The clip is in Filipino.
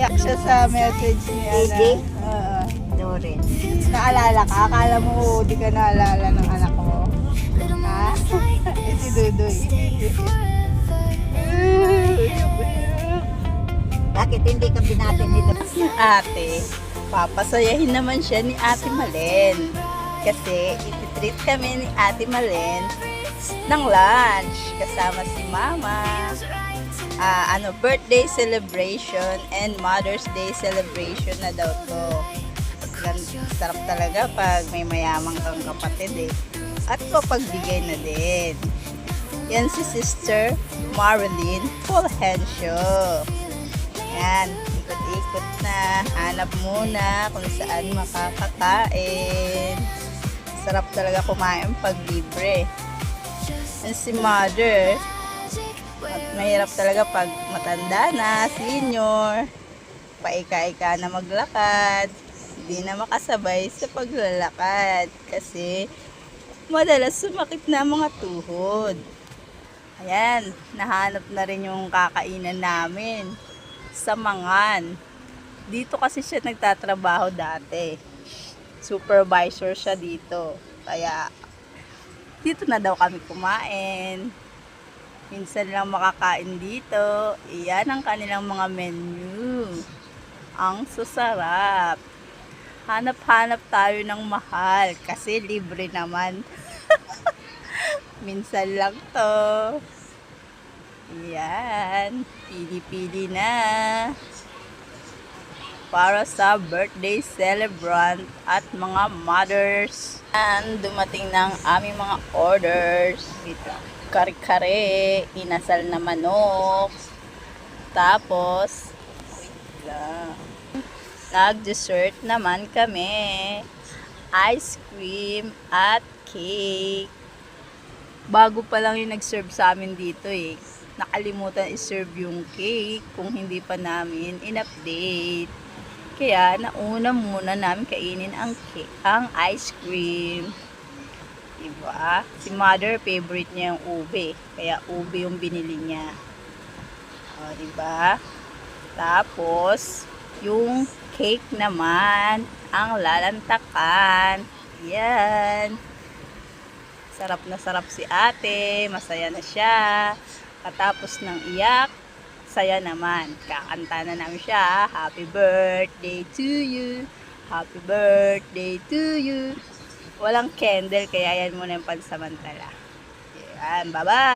Iyak siya sa message ni AJ? Oo. Dorin. Naalala ka? Akala mo di ka naalala ng anak mo? Ha? Si Dudoy. Bakit hindi ka binati nito? Ate, papasayahin naman siya ni Ate Malen. Kasi ititreat kami ni Ate Malen ng lunch kasama si Mama. Birthday celebration and Mother's Day celebration na daw to. Sarap talaga pag may mayamang kang kapatid eh. At pagbigay na din. Yan si Sister Marilyn Fulgencio. Yan, ikot-ikot na. Hanap muna kung saan makakakain. Sarap talaga kumain pag libre. Yan si Mother. At mahirap talaga pag matanda na, senior. Paika-ika na maglakad. Hindi na makasabay sa paglalakad. Kasi madalas sumakit na mga tuhod. Ayan, nahanap na rin yung kakainan namin sa Mangan. Dito kasi siya nagtatrabaho dati. Supervisor siya dito. Kaya dito na daw kami kumain. Minsan lang makakain dito. Iyan ang kanilang mga menu. Ang susarap. Hanap-hanap tayo ng mahal kasi libre naman. Minsan lang to. Ayan. Pili-pili na. Para sa birthday celebrant at mga mothers. And dumating na ang aming mga orders. Dito. Kare-kare. Inasal na manok. Tapos, wait lang. Nag-dessert naman kami. Ice cream at cake. Bago pa lang yung nag-serve sa amin dito eh. Nakalimutan i-serve yung cake kung hindi pa namin in-update. Kaya nauna muna namin kainin ang cake, ang ice cream. Diba? Si Mother, favorite niya yung ube. Kaya ube yung binili niya. O, diba? Tapos, yung cake naman, ang lalantakan. Yan. Sarap na sarap si ate. Masaya na siya. Katapos ng iyak, saya naman. Kakanta na namin siya. Happy birthday to you. Happy birthday to you. Walang candle, kaya yan muna yung pansamantala. Yan, bye-bye.